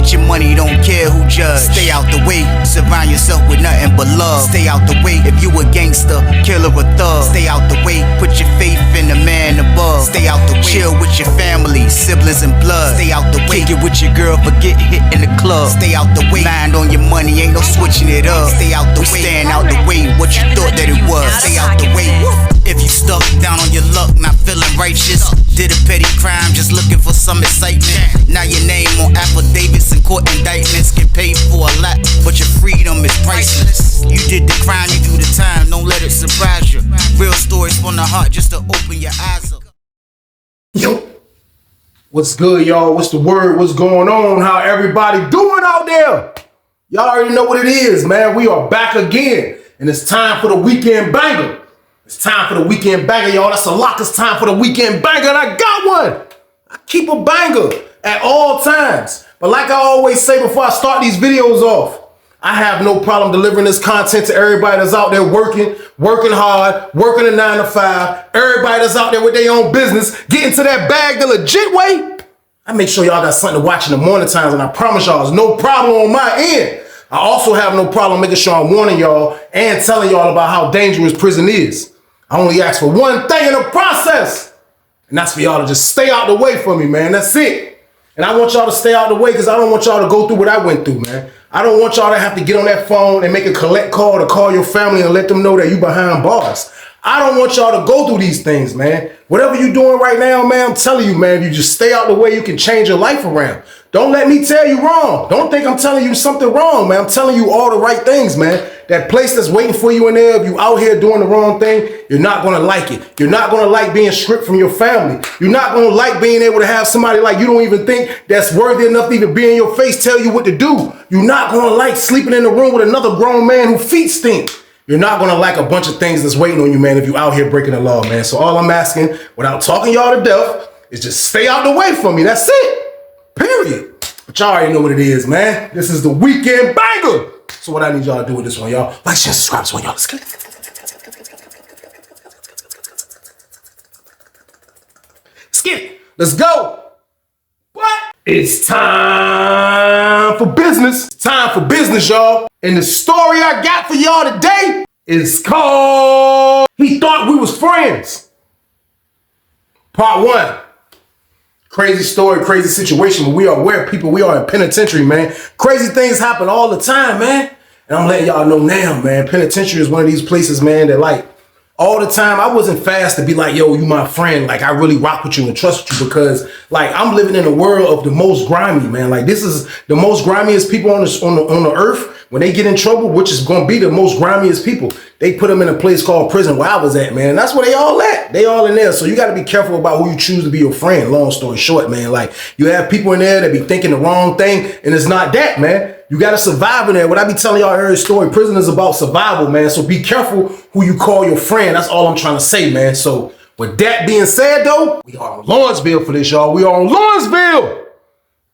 Get your money, don't care who judge. Stay out the way, surround yourself with nothing but love. Stay out the way, if you a gangster, killer or thug. Stay out the way, put your faith in the man above. Stay out the way, chill with your family, siblings and blood. Stay out the way, kick it with your girl, forget hit in the club. Stay out the way, mind on your money, ain't no switching it up. Stay out the way, stand out the way, what you thought that it was. Stay out the way. If you stuck down on your luck, not feeling righteous, did a petty crime, just looking for some excitement. Now your name on affidavits and court indictments, get paid for a lot, but your freedom is priceless. You did the crime, you do the time, don't let it surprise you. Real stories from the heart, just to open your eyes up. Yo, what's good, y'all? What's the word? What's going on? How everybody doing out there? Y'all already know what it is, man. We are back again, and it's time for the weekend banger. It's time for the weekend banger, y'all. That's a lock. It's time for the weekend banger, and I got one. I keep a banger at all times. But like I always say before I start these videos off, I have no problem delivering this content to everybody that's out there working hard, working a 9 to 5. Everybody that's out there with their own business, getting to that bag the legit way. I make sure y'all got something to watch in the morning times, and I promise y'all, there's no problem on my end. I also have no problem making sure I'm warning y'all and telling y'all about how dangerous prison is. I only ask for one thing in the process, and that's for y'all to just stay out the way for me, man. That's it. And I want y'all to stay out the way because I don't want y'all to go through what I went through, man. I don't want y'all to have to get on that phone and make a collect call to call your family and let them know that you behind bars. I don't want y'all to go through these things, man. Whatever you're doing right now, man, I'm telling you, man, if you just stay out the way, you can change your life around. Don't let me tell you wrong. Don't think I'm telling you something wrong, man. I'm telling you all the right things, man. That place that's waiting for you in there, if you out here doing the wrong thing, you're not going to like it. You're not going to like being stripped from your family. You're not going to like being able to have somebody like you don't even think that's worthy enough to even be in your face, tell you what to do. You're not going to like sleeping in the room with another grown man who feet stink. You're not going to like a bunch of things that's waiting on you, man, if you out here breaking the law, man. So all I'm asking, without talking y'all to death, is just stay out the way from me. That's it. Period. But y'all already know what it is, man. This is the weekend banger. So what I need y'all to do with this one, y'all, like, share, subscribe to this one, y'all. Let's get it. Let's get it. Let's go. What? It's time for business. It's time for business, y'all. And the story I got for y'all today is called He Thought We Was Friends. Part 1. Crazy story, crazy situation. But we are where people, we are in penitentiary, man. Crazy things happen all the time, man. And I'm letting y'all know now, man, penitentiary is one of these places, man, that like all the time, I wasn't fast to be like, yo, you my friend. Like, I really rock with you and trust you because like I'm living in a world of the most grimy, man. Like, this is the most grimiest people on the earth. When they get in trouble, which is going to be the most grimiest people, they put them in a place called prison where I was at, man. And that's where they all at. They all in there. So you got to be careful about who you choose to be your friend. Long story short, man, like you have people in there that be thinking the wrong thing. And it's not that, man. You got to survive in there. What I be telling y'all every story, prison is about survival, man. So be careful who you call your friend. That's all I'm trying to say, man. So with that being said, though, we are on Lawrenceville for this, y'all. We are on Lawrenceville.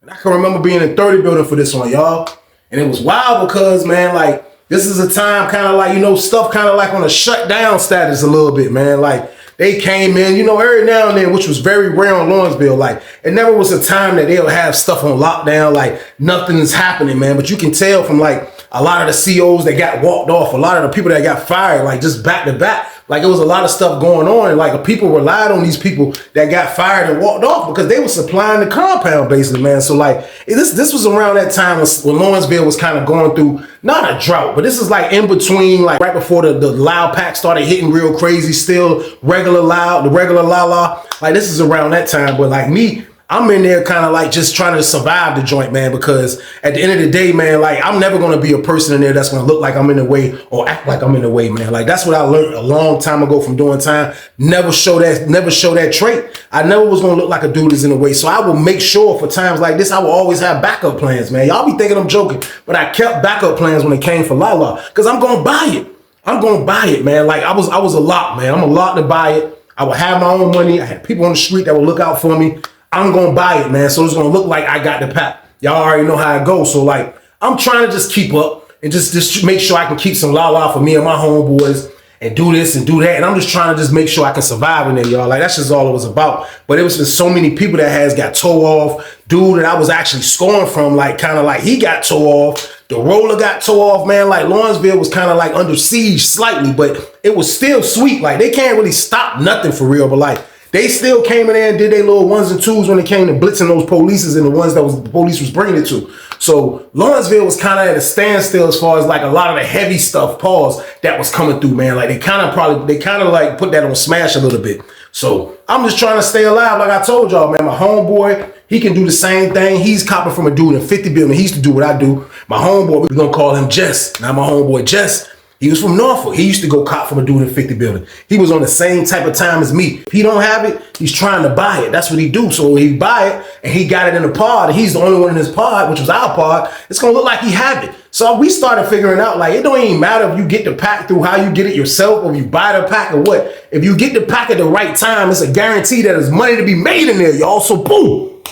And I can remember being in 30 building for this one, y'all. And it was wild because, man, like, this is a time kind of like, you know, stuff kind of like on a shutdown status a little bit, man. Like, they came in, you know, every now and then, which was very rare on Lawrenceville. Like, it never was a time that they'll have stuff on lockdown, like, nothing is happening, man. But you can tell from, like, a lot of the COs that got walked off, a lot of the people that got fired, like, just back to back. Like, it was a lot of stuff going on. And, like, people relied on these people that got fired and walked off because they were supplying the compound, basically, man. So, like, this was around that time when Lawrenceville was kind of going through, not a drought, but this is, like, in between, like, right before the loud pack started hitting real crazy, still regular loud, the regular la-la. Like, this is around that time. But, like, me, I'm in there kind of like just trying to survive the joint, man, because at the end of the day, man, like I'm never going to be a person in there that's going to look like I'm in the way or act like I'm in the way, man. Like that's what I learned a long time ago from doing time. Never show that trait. I never was going to look like a dude that's in the way. So I will make sure for times like this, I will always have backup plans, man. Y'all be thinking I'm joking, but I kept backup plans when it came for Lala because I'm going to buy it. I'm going to buy it, man. Like I was a lot, man. I'm a lot to buy it. I would have my own money. I had people on the street that would look out for me. I'm going to buy it, man. So it's going to look like I got the pack. Y'all already know how it goes. So, like, I'm trying to just keep up and just make sure I can keep some la-la for me and my homeboys and do this and do that. And I'm just trying to just make sure I can survive in there, y'all. Like, that's just all it was about. But it was just so many people that got tore off. Dude that I was actually scoring from, like, kind of like he got tore off. The roller got tore off, man. Like, Lawrenceville was kind of like under siege slightly, but it was still sweet. Like, they can't really stop nothing for real, but like, they still came in there and did their little ones and twos when it came to blitzing those polices and the ones that the police was bringing it to. So Lawrenceville was kind of at a standstill as far as like a lot of the heavy stuff, pause, that was coming through, man. Like, they kind of like put that on smash a little bit. So I'm just trying to stay alive. Like I told y'all, man, my homeboy, he can do the same thing. He's copping from a dude in 50 building. He used to do what I do. My homeboy, we're gonna call him Jess. Now my homeboy Jess, he was from Norfolk. He used to go cop from a dude in 50 building. He was on the same type of time as me. If he don't have it, he's trying to buy it. That's what he do. So he buy it and he got it in the pod. And he's the only one in his pod, which was our pod. It's gonna look like he have it. So we started figuring out, like, it don't even matter if you get the pack through how you get it yourself or if you buy the pack or what. If you get the pack at the right time, it's a guarantee that there's money to be made in there, y'all. So boom.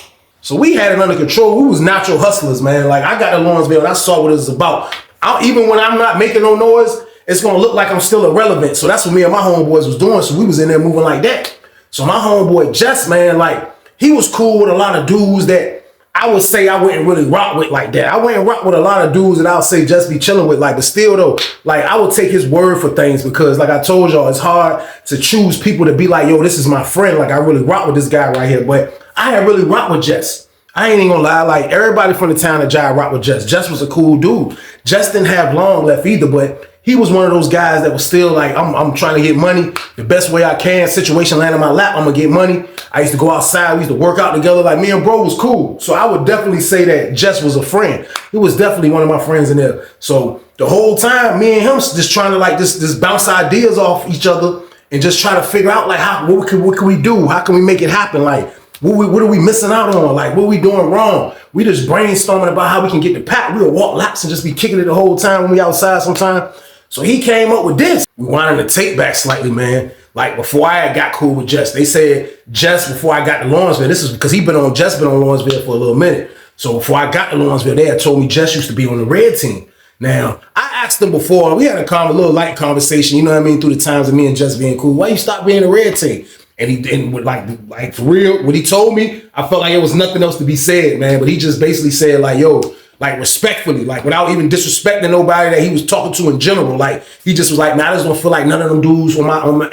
So we had it under control. We was natural hustlers, man. Like, I got to Lawrenceville and I saw what it was about. Even when I'm not making no noise, it's going to look like I'm still irrelevant. So that's what me and my homeboys was doing. So we was in there moving like that. So my homeboy Jess, man, like, he was cool with a lot of dudes that I would say I wouldn't really rock with like that. I wouldn't rock with a lot of dudes that I would say just be chilling with. Like, but still though, like, I would take his word for things because like I told y'all, it's hard to choose people to be like, yo, this is my friend. Like, I really rock with this guy right here. But I had really rock with Jess. I ain't even gonna lie, like, everybody from the town of Jai rock with Jess. Jess was a cool dude. Jess didn't have long left either, but he was one of those guys that was still like, I'm trying to get money the best way I can. Situation land in my lap, I'm gonna get money. I used to go outside, we used to work out together. Like, me and bro was cool. So I would definitely say that Jess was a friend. He was definitely one of my friends in there. So the whole time, me and him just trying to like just bounce ideas off each other and just try to figure out like what can we do? How can we make it happen? Like, what are we missing out on? Like, what are we doing wrong? We just brainstorming about how we can get the pack. We'll walk laps and just be kicking it the whole time when we outside sometime. So he came up with this. We wanted to take back slightly, man. Like, before I had got cool with Jess, they said Jess, before I got to Lawrenceville, this is because Jess been on Lawrenceville for a little minute. So before I got to Lawrenceville, they had told me Jess used to be on the red team. Now, I asked them before, we had a little light conversation, you know what I mean, through the times of me and Jess being cool. Why you stop being the red team? And like for real, what he told me, I felt like it was nothing else to be said, man. But he just basically said like, yo, like respectfully, like without even disrespecting nobody that he was talking to in general. Like, he just was like, man, I just don't feel like none of them dudes in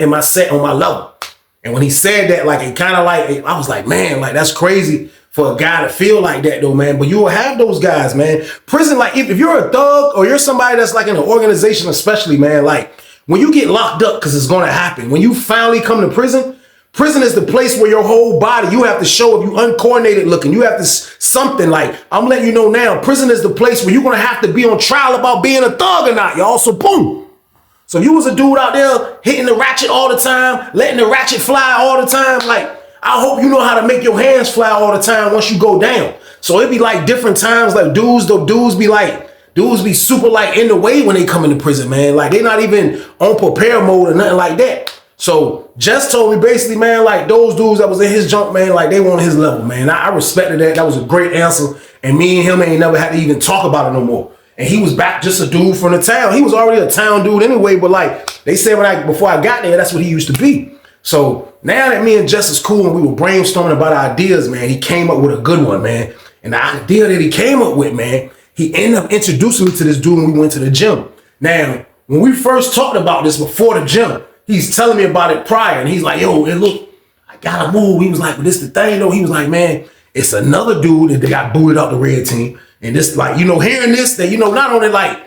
my set on my level. And when he said that, like, it kind of like, I was like, man, like, that's crazy for a guy to feel like that though, man. But you will have those guys, man. Prison, like, if you're a thug or you're somebody that's like in an organization, especially, man, like when you get locked up, because it's going to happen, when you finally come to prison, prison is the place where your whole body, you have to show if you uncoordinated looking, you have to something like, I'm letting you know now, prison is the place where you're going to have to be on trial about being a thug or not, y'all. So boom. So you was a dude out there hitting the ratchet all the time, letting the ratchet fly all the time. Like, I hope you know how to make your hands fly all the time once you go down. So it be like different times, like dudes be super like in the way when they come into prison, man. Like, they not even on prepare mode or nothing like that. So Jess told me basically, man, like those dudes that was in his junk, man, like they were on his level, man. I respected that. That was a great answer. And me and him ain't never had to even talk about it no more. And he was back just a dude from the town. He was already a town dude anyway, but like they said before I got there, that's what he used to be. So now that me and Jess is cool and we were brainstorming about ideas, man, he came up with a good one, man. And the idea that he came up with, man, he ended up introducing me to this dude when we went to the gym. Now, when we first talked about this before the gym, he's telling me about it prior, and he's like, yo, and look, I gotta move. He was like, but this the thing, though. He was like, man, it's another dude that got booted out the red team. And this, like, you know, hearing this, that, you know, not only like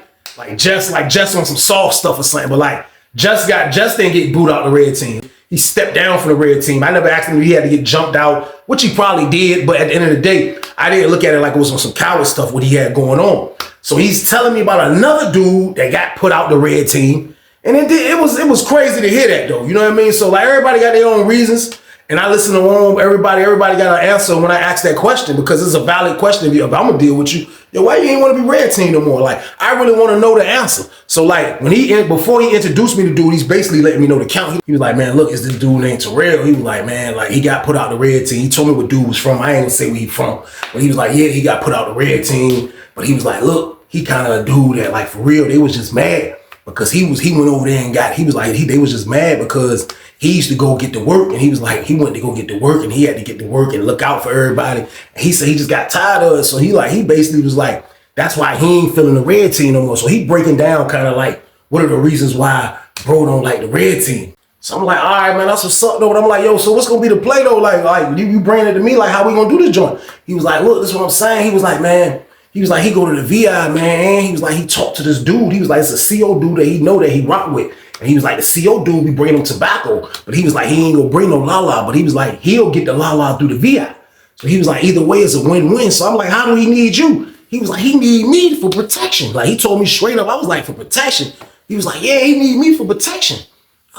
Jess on some soft stuff or something, but like, Jess didn't get booted out the red team. He stepped down from the red team. I never asked him if he had to get jumped out, which he probably did, but at the end of the day, I didn't look at it like it was on some coward stuff, what he had going on. So he's telling me about another dude that got put out the red team. And it was crazy to hear that though. You know what I mean? So like everybody got their own reasons. And I listen to them, everybody got an answer when I ask that question because it's a valid question. If I'm gonna deal with you, yo, why you ain't want to be red team no more? Like, I really want to know the answer. So like before he introduced me to dude, he's basically letting me know the count. He was like, man, look, it's this dude named Terrell. He was like, man, like he got put out the red team. He told me what dude was from. I ain't gonna say where he from, but he was like, yeah, he got put out the red team. But he was like, look, he kind of a dude that like for real, they was just mad. because he went over there and he was like, they was just mad because he used to go get to work, and he was like, he went to go get to work, and he had to get to work and look out for everybody. And he said he just got tired of it. So he basically was like, that's why he ain't feeling the red team no more. So he breaking down kind of like, what are the reasons why bro don't like the red team? So I'm like, all right, man, that's what's up though. And I'm like, yo, so what's gonna be the play though? Like you bring it to me, like how we gonna do this joint? He was like, look, this is what I'm saying. He was like, man, he go to the VI, man. He was like, he talked to this dude. He was like, it's a CO dude that he know that he rock with. And he was like, the CO dude, we bring him tobacco. But he was like, he ain't gonna bring no la-la. But he was like, he'll get the la-la through the VI. So he was like, either way, it's a win-win. So I'm like, how do he need you? He was like, he need me for protection. Like he told me straight up, I was like, for protection. He was like, yeah, he need me for protection.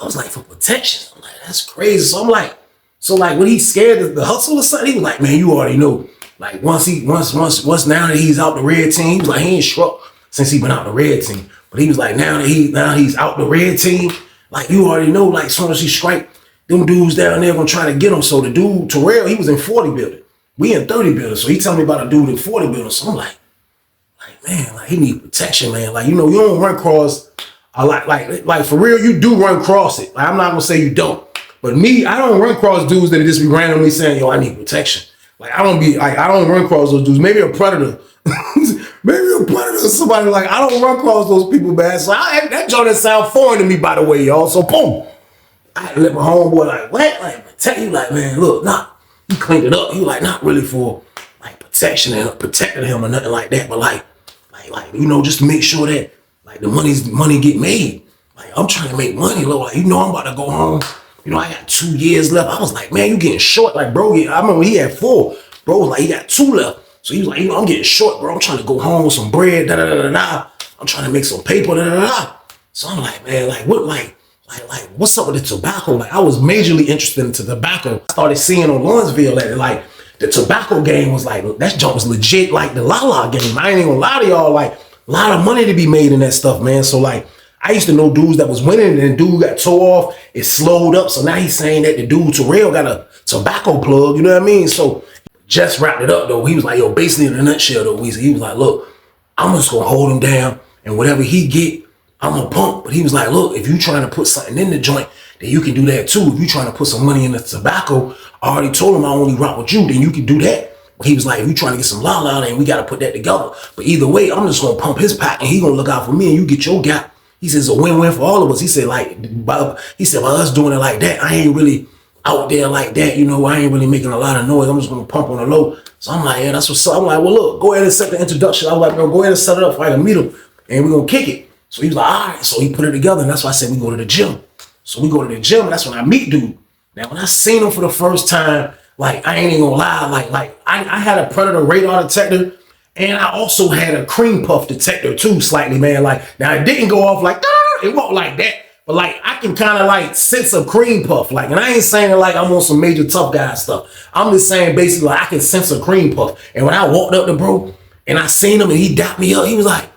I was like, for protection? I'm like, that's crazy. So I'm like, when he's scared of the hustle or something, he was like, man, you already know. Like once now that he's out the red team, he was like, he ain't struck since he been out the red team. But he was like, now he's out the red team, like you already know, like as soon as he strike, them dudes down there gonna try to get him. So the dude, Terrell, he was in 40 building. We in 30 building. So he tell me about a dude in 40 building. So I'm like, man, like he need protection, man. Like, you know, you don't run cross. Like for real, you do run cross it. Like I'm not gonna say you don't. But me, I don't run cross dudes that just be randomly saying, yo, I need protection. Like I don't run cross those dudes. Maybe a predator. Maybe a predator or somebody. Like I don't run across those people, man. So that joint that sound foreign to me, by the way, y'all. So boom, I had to let my homeboy like, what? Like protect you, like, man, look, he cleaned it up. He like not really for like protection and protecting him or nothing like that, but like you know, just to make sure that like the money get made. Like I'm trying to make money, look. Like, you know, I'm about to go home. You know, I got 2 years left. I was like, man, you getting short. Like, bro, I remember he had 4. Bro was like, he got 2 left. So he was like, you know, I'm getting short, bro. I'm trying to go home with some bread, da-da-da-da-da. I'm trying to make some paper, da-da-da-da. So I'm like, man, like, what, like, what's up with the tobacco? Like, I was majorly interested in tobacco. I started seeing on Lawrenceville that, like, the tobacco game was like, that jump was legit like the La-La game. I ain't even gonna lie to y'all, like, a lot of money to be made in that stuff, man. So, like, I used to know dudes that was winning, and the dude got tore off. It slowed up. So now he's saying that the dude, Terrell, got a tobacco plug. You know what I mean? So Jess wrapped it up, though. He was like, yo, basically in a nutshell, though, he was like, look, I'm just going to hold him down, and whatever he get, I'm going to pump. But he was like, look, if you trying to put something in the joint, then you can do that, too. If you trying to put some money in the tobacco, I already told him I only rock with you, then you can do that. But he was like, if you trying to get some la-la, then we got to put that together. But either way, I'm just going to pump his pack, and he going to look out for me, and you get your gap. He says it's a win-win for all of us. He said, by us doing it like that, I ain't really out there like that. You know, I ain't really making a lot of noise. I'm just going to pump on the low. So I'm like, yeah, that's what's up. I'm like, well, look, go ahead and set the introduction. I was like, bro, go ahead and set it up so I can meet him, and we're going to kick it. So he was like, all right. So he put it together, and that's why I said we go to the gym. So we go to the gym, and that's when I meet dude. Now, when I seen him for the first time, like, I ain't even going to lie. I had a Predator radar detector, and I also had a cream puff detector too, slightly, man. Like, now it didn't go off like, it won't like that. But like, I can kind of like sense a cream puff. Like, and I ain't saying it like I'm on some major tough guy stuff. I'm just saying basically like I can sense a cream puff. And when I walked up to bro and I seen him and he dapped me up, he was like,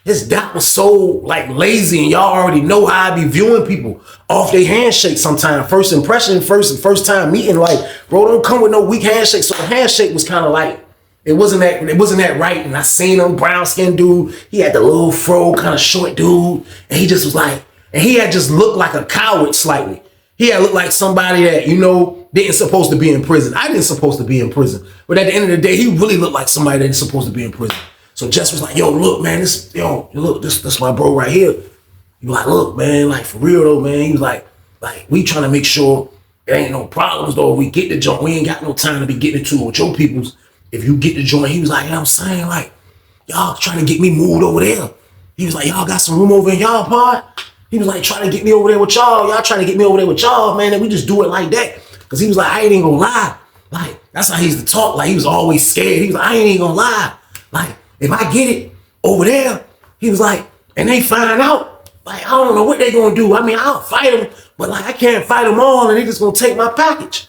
his dap was so like lazy, and y'all already know how I be viewing people off their handshake sometimes. First impression, first time meeting, like, bro, don't come with no weak handshake. So the handshake was kind of like, it wasn't that right. And I seen him, brown skinned dude. He had the little fro, kind of short dude. And he just was like, and he had just looked like a coward slightly. He had looked like somebody that, you know, didn't supposed to be in prison. I didn't supposed to be in prison. But at the end of the day, he really looked like somebody that is supposed to be in prison. So Jess was like, yo, look, man, this my bro right here. He was like, look, man, like for real though, man. He was like, we trying to make sure there ain't no problems though. We get the joint. We ain't got no time to be getting into it with your peoples. If you get the joint, he was like, you know what I'm saying? Like, y'all trying to get me moved over there. He was like, y'all got some room over in y'all pod? He was like, trying to get me over there with y'all. Y'all trying to get me over there with y'all, man. And we just do it like that. Because he was like, I ain't even gonna lie. Like, that's how he used to talk. Like, he was always scared. He was like, I ain't even gonna lie. Like, if I get it over there, he was like, and they find out, like, I don't know what they gonna do. I mean, I'll fight them, but like, I can't fight them all, and they just gonna take my package.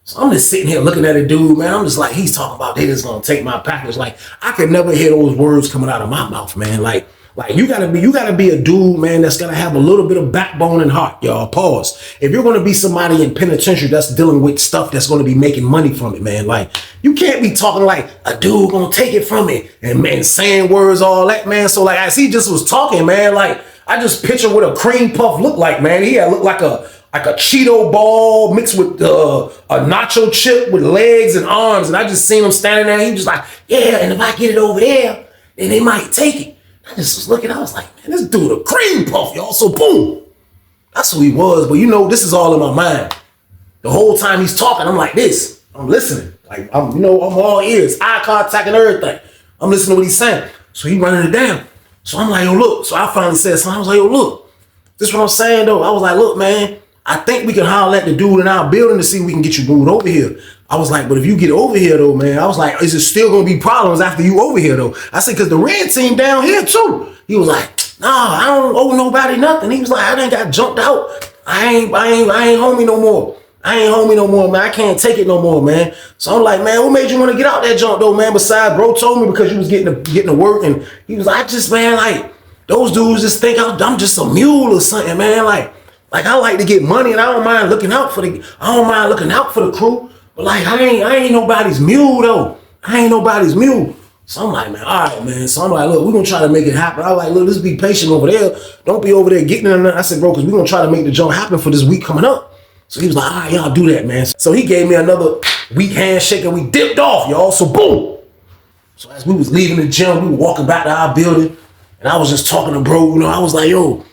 So I'm just sitting here looking at a dude, man. I'm just like, he's talking about they just gonna take my package. Like, I could never hear those words coming out of my mouth, man. Like you gotta be a dude, man, that's gonna have a little bit of backbone and heart, y'all. Pause. If you're gonna be somebody in penitentiary that's dealing with stuff that's gonna be making money from it, man, like, you can't be talking like a dude gonna take it from me and man saying words, all that, man. So like, as he just was talking, man, like, I just picture what a cream puff looked like, man. He had looked like a Cheeto ball mixed with a nacho chip with legs and arms. And I just seen him standing there. He was just like, yeah, and if I get it over there, then they might take it. I just was looking, I was like, man, this dude a cream puff, y'all. So boom. That's who he was. But you know, this is all in my mind. The whole time he's talking, I'm like this. I'm listening. Like, I'm all ears, eye contact and everything. I'm listening to what he's saying. So he running it down. So I'm like, yo, look. So I finally said something. I was like, yo, look. This is what I'm saying, though. I was like, look, man, I think we can holler at the dude in our building to see if we can get you moved over here. I was like, but if you get over here, though, man, I was like, is it still going to be problems after you over here, though? I said, because the red team down here, too. He was like, nah, I don't owe nobody nothing. He was like, I done got jumped out. I ain't homie no more. I ain't homie no more, man. I can't take it no more, man. So I'm like, man, what made you want to get out that junk, though, man? Besides, bro told me because you was getting to work, and he was like, I just, man, like, those dudes just think I'm just a mule or something, man. Like I like to get money, and I don't mind looking out for the crew. But like, I ain't nobody's mule, though. I ain't nobody's mule. So I'm like, man, all right, man. So I'm like, look, we're going to try to make it happen. I was like, look, let's be patient over there. Don't be over there getting in. I said, bro, because we're going to try to make the jump happen for this week coming up. So he was like, all right, y'all do that, man. So he gave me another weak handshake, and we dipped off, y'all. So boom. So as we was leaving the gym, we were walking back to our building, and I was just talking to bro. You know, I was like, yo,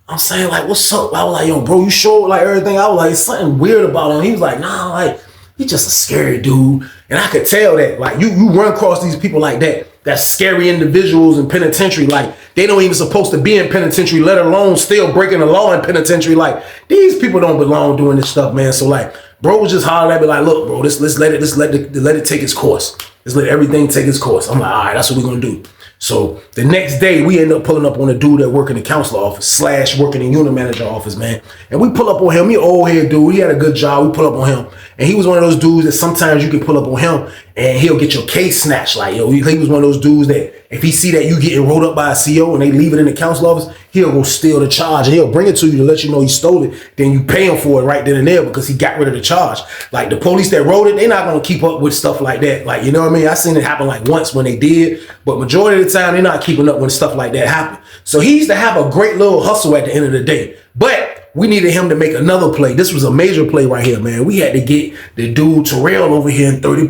I'm saying, like, what's up? I was like, yo, bro, you sure? Like, everything. I was like, something weird about him. He was like, nah, like, he's just a scary dude. And I could tell that, like, you run across these people like that. That's scary individuals in penitentiary. Like, they don't even supposed to be in penitentiary, let alone still breaking the law in penitentiary. Like, these people don't belong doing this stuff, man. So like, bro was just hollering at me like, look, bro, let's let it take its course. Let's let everything take its course. I'm like, all right, that's what we're gonna do. So the next day, we end up pulling up on a dude that work in the counselor office / working in unit manager office, man. And we pull up on him. He an old head dude. He had a good job. We pull up on him. And he was one of those dudes that sometimes you can pull up on him and he'll get your case snatched. Like, yo, he was one of those dudes that if he see that you getting rolled up by a CO and they leave it in the council office, he'll go steal the charge and he'll bring it to you to let you know he stole it. Then you pay him for it right then and there because he got rid of the charge. Like, the police that wrote it, they're not going to keep up with stuff like that. Like, you know what I mean? I seen it happen like once when they did, but majority of the time, they're not keeping up when stuff like that happen. So he used to have a great little hustle at the end of the day. But we needed him to make another play. This was a major play right here, man. We had to get the dude Terrell over here in 30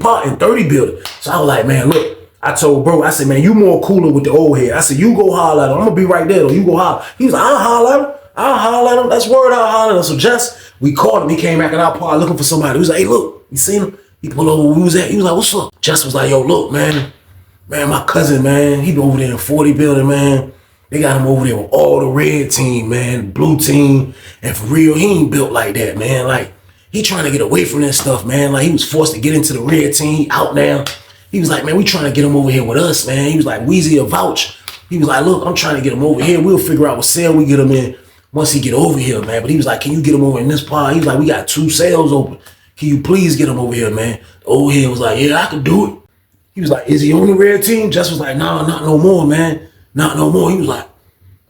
building. So I was like, man, look, I told bro, I said, man, you more cooler with the old head. I said, you go holler at him. I'm going to be right there, though. You go holler. He was like, I'll holler at him. That's word, I'll holler at him. So Jess, we called him. He came back in our park looking for somebody. He was like, hey, look, you seen him? He pulled over where we was at. He was like, what's up? Jess was like, yo, look, man, my cousin, man, he be over there in 40 building, man. They got him over there with all the red team, man, blue team. And for real, he ain't built like that, man. Like, he trying to get away from that stuff, man. Like, he was forced to get into the red team. He out now. He was like, man, we trying to get him over here with us, man. He was like, Weezy a vouch. He was like, look, I'm trying to get him over here. We'll figure out what cell we get him in once he get over here, man. But he was like, can you get him over in this part? He was like, we got 2 cells open. Can you please get him over here, man? The old head was like, yeah, I can do it. He was like, is he on the red team? Jess was like, nah, not no more, man. Not no more. He was like,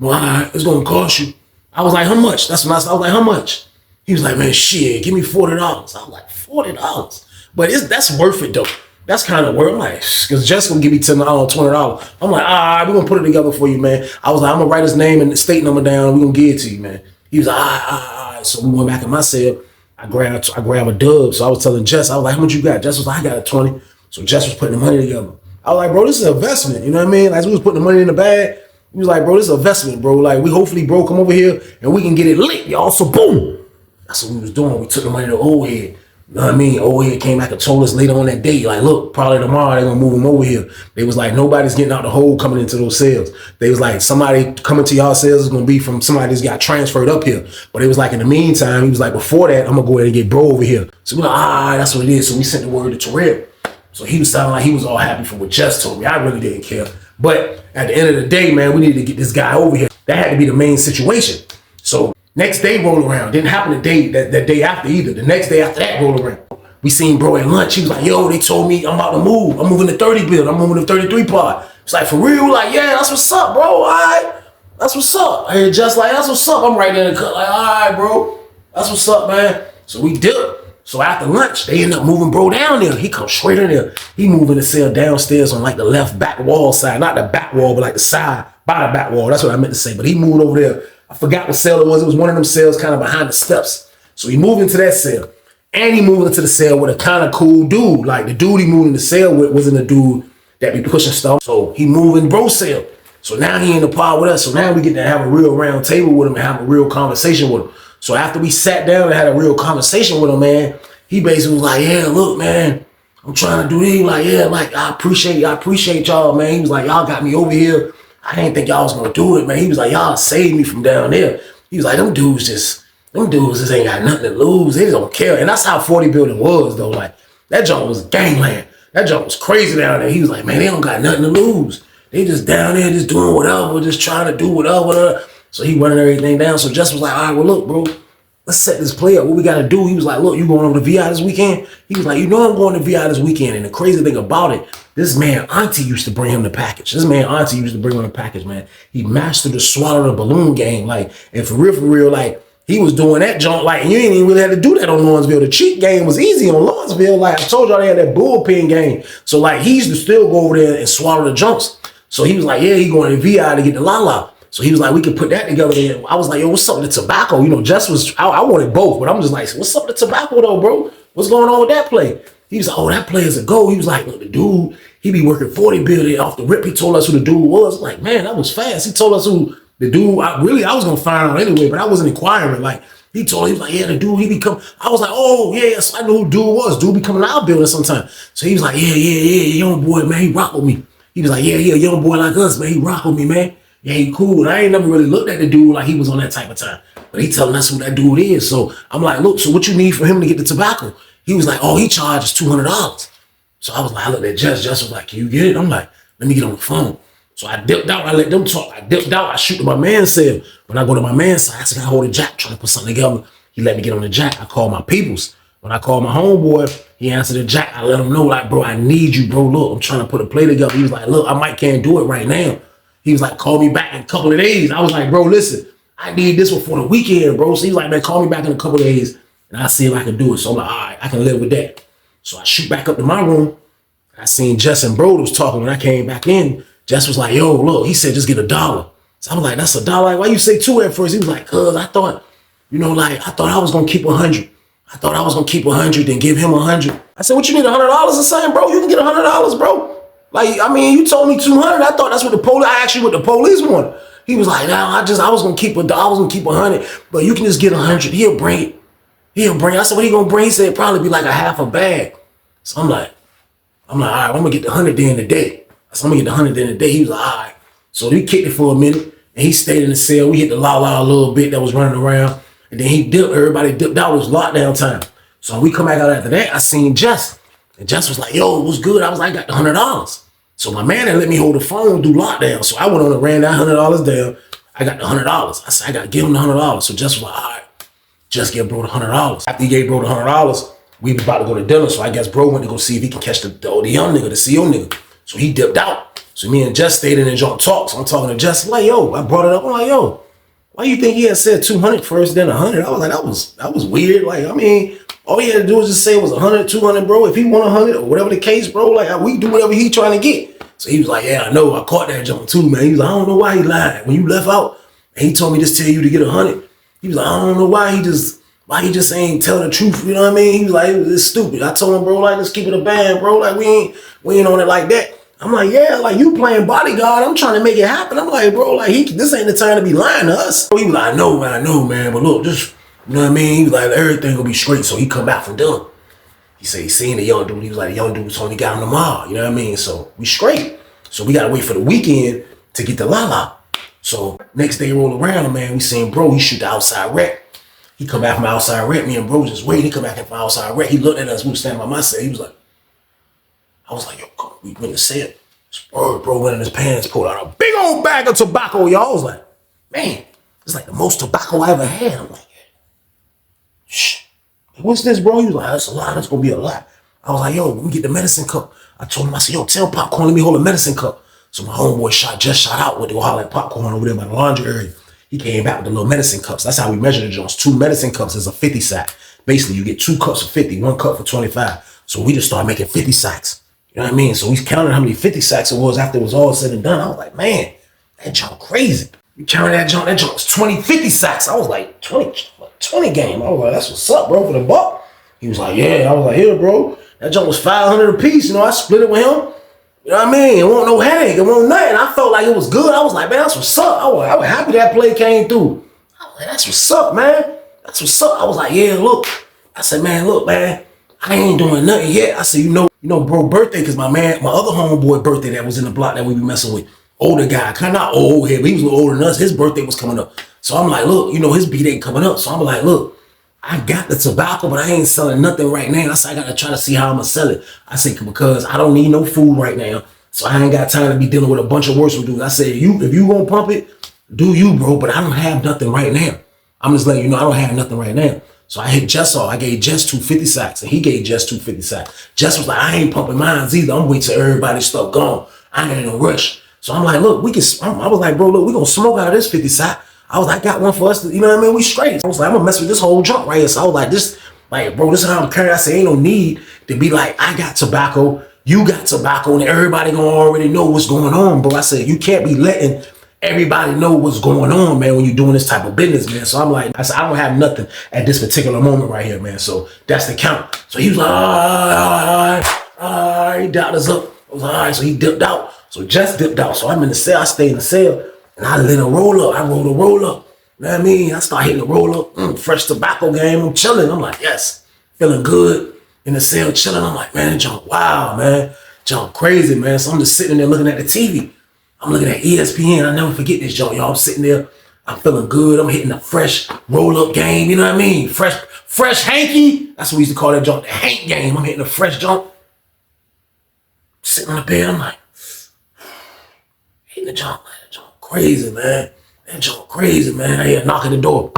well, all right, it's going to cost you. I was like, how much? That's when I was like, how much? He was like, man, shit, give me $40. I was like, $40? But that's worth it, though. That's kind of worth it. I'm like, because Jess going to give me $10, $20. I'm like, all right, we're going to put it together for you, man. I was like, I'm going to write his name and the state number down. We're going to give it to you, man. He was like, all right. So we went back in my cell. I grabbed a dub. So I was telling Jess, I was like, how much you got? Jess was like, I got a 20. So Jess was putting the money together. I was like, bro, this is an investment. You know what I mean? As we was putting the money in the bag, he was like, bro, this is an investment, bro. Like, we hopefully, bro, come over here and we can get it lit, y'all. So boom. That's what we was doing. We took the money to old head. You know what I mean? Old head came back and told us later on that day, like, look, probably tomorrow they're going to move him over here. They was like, nobody's getting out the hole coming into those cells. They was like, somebody coming to y'all cells is going to be from somebody that's got transferred up here. But it was like, in the meantime, he was like, before that, I'm going to go ahead and get bro over here. So we like, that's what it is. So we sent the word to Terrell. So he was sounding like he was all happy for what Jess told me. I really didn't care. But at the end of the day, man, we needed to get this guy over here. That had to be the main situation. So next day roll around. Didn't happen the day that day after either. The next day after that roll around. We seen bro at lunch. He was like, yo, they told me I'm about to move. I'm moving to 30 build. I'm moving to 33 part. It's like, for real? Like, yeah, that's what's up, bro. All right. That's what's up. I hear just like, that's what's up. I'm right in the cut. Like, all right, bro. That's what's up, man. So we did. So after lunch, they end up moving bro down there. He comes straight in there. He moving the cell downstairs on like the left back wall side. Not the back wall, but like the side by the back wall. That's what I meant to say. But he moved over there. I forgot what cell it was. It was one of them cells kind of behind the steps. So he moved into that cell. And he moved into the cell with a kind of cool dude. Like the dude he moved in the cell with wasn't a dude that be pushing stuff. So he moved in bro's cell. So now he in the pod with us. So now we get to have a real round table with him and have a real conversation with him. So after we sat down and had a real conversation with him, man, he basically was like, yeah, look, man, I'm trying to do this. He like, yeah, like, I appreciate y'all, man. He was like, y'all got me over here. I didn't think y'all was gonna do it, man. He was like, y'all saved me from down there. He was like, them dudes just ain't got nothing to lose. They just don't care. And that's how 40 building was, though. Like, that joint was gangland. That joint was crazy down there. He was like, man, they don't got nothing to lose. They just down there just doing whatever, just trying to do whatever. So he running everything down. So Jess was like, all right, well, look, bro, let's set this play up. What we got to do? He was like, look, you going over to VI this weekend? He was like, you know I'm going to VI this weekend. And the crazy thing about it, this man auntie used to bring him the package. Man. He mastered the swallow the balloon game. Like, and for real, like, he was doing that junk. Like, and you ain't even really had to do that on Lawrenceville. The cheat game was easy on Lawrenceville. Like, I told y'all they had that bullpen game. So, like, he used to still go over there and swallow the junks. So he was like, yeah, he going to VI to get the la-la. So he was like, we could put that together. And I was like, yo, what's up with the tobacco? You know, Jess was, I wanted both, but I'm just like, what's up with the tobacco though, bro? What's going on with that play? He was like, oh, that play is a go. He was like, look, the dude, he be working 40 billion off the rip. He told us who the dude was. I'm like, man, that was fast. He told us who the dude, I was going to find out anyway, but I wasn't inquiring. Like, he was like, yeah, the dude, he be coming. I was like, oh, yeah, so I knew who dude was. Dude be coming to our building sometime. So he was like, yeah, young boy, man, he rock with me. He was like, yeah, young boy like us, man, he rock with me, man. Yeah, he cool. And I ain't never really looked at the dude like he was on that type of time. But he telling us who that dude is. So I'm like, look, so what you need for him to get the tobacco? He was like, oh, he charges $200. So I was like, I looked at Jess. Jess was like, can you get it? I'm like, let me get on the phone. So I dipped out. I let them talk. I dipped out. I shoot to my man's cell. When I go to my man's side, I said, I hold a jack, trying to put something together. He let me get on the jack. I called my peoples. When I called my homeboy, he answered the jack. I let him know, like, bro, I need you, bro. Look, I'm trying to put a play together. He was like, look, can't do it right now. He was like, call me back in a couple of days. I was like, bro, listen, I need this one for the weekend, bro. So he's like, man, call me back in a couple of days and I'll see if I can do it. So I'm like, all right, I can live with that. So I shoot back up to my room. I seen Jess and bro was talking. When I came back in, Jess was like, yo, look, he said, just get $1. So I was like, that's $1. Like, why you say 2 at first? He was like, cuz I thought, you know, like, I thought I was going to keep 100. I thought I was going to keep 100 and give him 100. I said, what you need, $100 or something, bro? You can get $100, bro. Like, I mean, you told me 200. I thought that's what I actually what the police wanted. He was like, nah, I was going to keep keep 100, but you can just get 100. He'll bring it. I said, what he going to bring? He said, it'd probably be like a half a bag. So I'm like, all right, I'm going to get the 100 then today. I said, I'm going to get the 100 then today. He was like, all right. So we kicked it for a minute and he stayed in the cell. We hit the la-la a little bit that was running around. And then he dipped, everybody dipped out. It was lockdown time. So we come back out after that, I seen Jess. And Jess was like, yo, what's good? I was like, I got the $100. So my man didn't let me hold the phone do lockdown. So I went on and ran that $100 down. I got the $100. I said, I got to give him the $100. So Jess was like, all right, just give bro the $100. After he gave bro the $100, we was about to go to dinner. So I guess bro went to go see if he can catch the young nigga, the CO nigga. So he dipped out. So me and Jess stayed in and joint talk. So I'm talking to Jess, like, yo, I brought it up. I'm like, yo, why you think he had said 200 first, then 100? I was like, that was weird. Like, I mean, all he had to do was just say it was 100, 200, bro. If he want 100 or whatever the case, bro, like we do whatever he trying to get. So he was like, yeah, I know. I caught that jump too, man. He was like, I don't know why he lied. When you left out and he told me just tell you to get 100. He was like, I don't know why he just ain't tell the truth. You know what I mean? He was like, it's stupid. I told him, bro, like, let's keep it a band, bro. Like, we ain't on it like that. I'm like, yeah, like you playing bodyguard. I'm trying to make it happen. I'm like, bro, like this ain't the time to be lying to us. He was like, I know, man. But look, just, you know what I mean? He was like, everything will be straight. So he come back from dinner. He said he seen the young dude. He was like, the young dude told me he got him tomorrow. You know what I mean? So we straight. So we got to wait for the weekend to get the la-la. So next day roll around, man, we seen bro, he shoot the outside rec. He come back from outside rec. Me and bro just waiting. He come back from outside rec. He looked at us. We was standing by my side. He was like, I was like, yo, come on. We went to say it. Bro went in his pants, pulled out a big old bag of tobacco. Y'all, I was like, man, it's like the most tobacco I ever had. I'm like, shh. What's this, bro? He was like, that's a lot. That's going to be a lot. I was like, yo, let me get the medicine cup. I told him, I said, yo, tell Popcorn, let me hold a medicine cup. So my homeboy just shot out with the holler at Popcorn over there by the laundry area. He came back with the little medicine cups. That's how we measure the Jones. 2 medicine cups is a 50 sack. Basically, you get 2 cups for 50, 1 cup for 25. So we just started making 50 sacks. You know what I mean? So we counted how many 50 sacks it was after it was all said and done. I was like, man, That junk crazy. You carry that junk was 20, 50 sacks. I was like, 20 game. I was like, that's what's up, bro, for the buck. He was like, yeah. I was like, here, bro. That junk was 500 a piece. You know, I split it with him. You know what I mean? It wasn't no headache. It wasn't nothing. I felt like it was good. I was like, man, that's what's up. I was happy that play came through. I was like, that's what's up, man. That's what's up. I was like, yeah, look. I said, man, look, man. I ain't doing nothing yet. I said, you know, bro, birthday, because my other homeboy birthday that was in the block that we be messing with, older guy, kind of not old head, but he was a little older than us. His birthday was coming up. So I'm like, look, you know, his B-Day coming up. So I'm like, look, I got the tobacco, but I ain't selling nothing right now. I said, I got to try to see how I'm going to sell it. I said, because I don't need no food right now. So I ain't got time to be dealing with a bunch of worship dudes. I said, if you going to pump it, do you, bro, but I don't have nothing right now. I'm just letting you know I don't have nothing right now. So I hit Jess off. I gave Jess 250 sacks, and he gave Jess 250 sacks. Jess was like, I ain't pumping mines either. I'm waiting till everybody's stuff gone. I ain't in a rush. So I'm like, look, I was like, bro, look, we gonna smoke out of this 50 sack. I was like, I got one for us, you know what I mean? We straight. I was like, I'm gonna mess with this whole junk right here. So I was like, bro, this is how I'm carrying. I said, ain't no need to be like, I got tobacco, you got tobacco, and everybody gonna already know what's going on, bro. I said, you can't be letting everybody know what's going on, man, when you're doing this type of business, man. So I'm like, I said, I don't have nothing at this particular moment right here, man. So that's the count. So he was like, all right, he dialed us up. I was like, all right, so he dipped out. So Jess dipped out. So I'm in the cell. I stay in the cell, and I lit a roll up. I rolled a roll up. You know what I mean? I start hitting the roll up. Fresh tobacco game. I'm chilling. I'm like, yes, feeling good in the cell, chilling. I'm like, man, junk, wow, man, junk crazy, man. So I'm just sitting there looking at the TV. I'm looking at ESPN. I never forget this junk, y'all. I'm sitting there. I'm feeling good. I'm hitting a fresh roll-up game. You know what I mean? Fresh hanky. That's what we used to call that junk, the hank game. I'm hitting a fresh junk. Sitting on the bed. I'm like, hitting the junk. Man, that junk crazy, man. That junk crazy, man. I hear a knock at the door.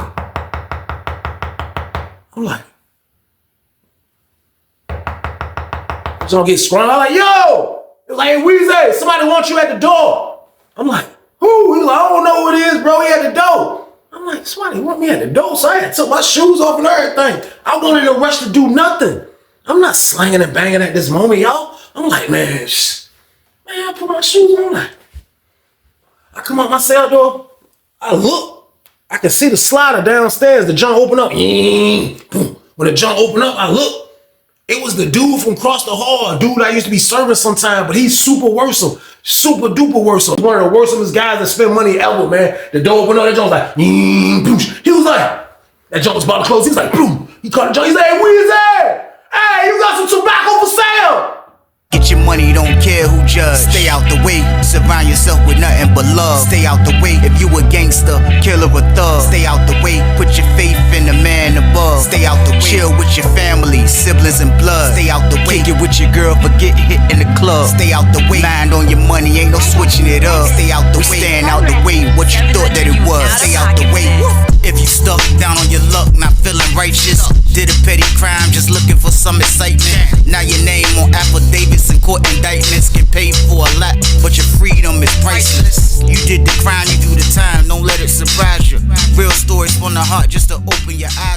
I'm like, the junk get sprung. I'm like, yo! It was like, hey, Weezy, somebody wants you at the door. I'm like, who? He was like, I don't know who it is, bro. He at the door. I'm like, somebody want me at the door? So I had to take my shoes off and everything. I wanted to rush to do nothing. I'm not slanging and banging at this moment, y'all. I'm like, man, I put my shoes on. I come out my cell door. I look. I can see the slider downstairs. The junk open up. When the junk open up, I look. It was the dude from across the hall, a dude I used to be serving sometime, but he's super worrisome, super duper worrisome. One of the worrisomest guys that spend money ever, man. The door opened up, that junk was like, he was like, that junk was about to close. He's like, boom. He caught the junk. He's like, hey, Weezy, hey, you got some tobacco for sale. Get your money, don't care who judge. Stay out the way, surround yourself with nothing but love. Stay out the way if you a gangster, killer or thug. Stay out the way, put your faith in the man above. Stay out the way, chill with your family, siblings and blood. Stay out the way, kick it with your girl, forget hit in the club. Stay out the way, mind on your money, ain't no switching it up. Stay out the way, stand out the way, what you thought that it was. Stay out the way, if you stuck down on your luck, not feeling righteous. Did a petty crime, just looking for some excitement. Now your name on affidavits and court indictments. Get paid for a lot, but your freedom is priceless. You did the crime, you do the time, don't let it surprise you. Real stories from the heart, just to open your eyes.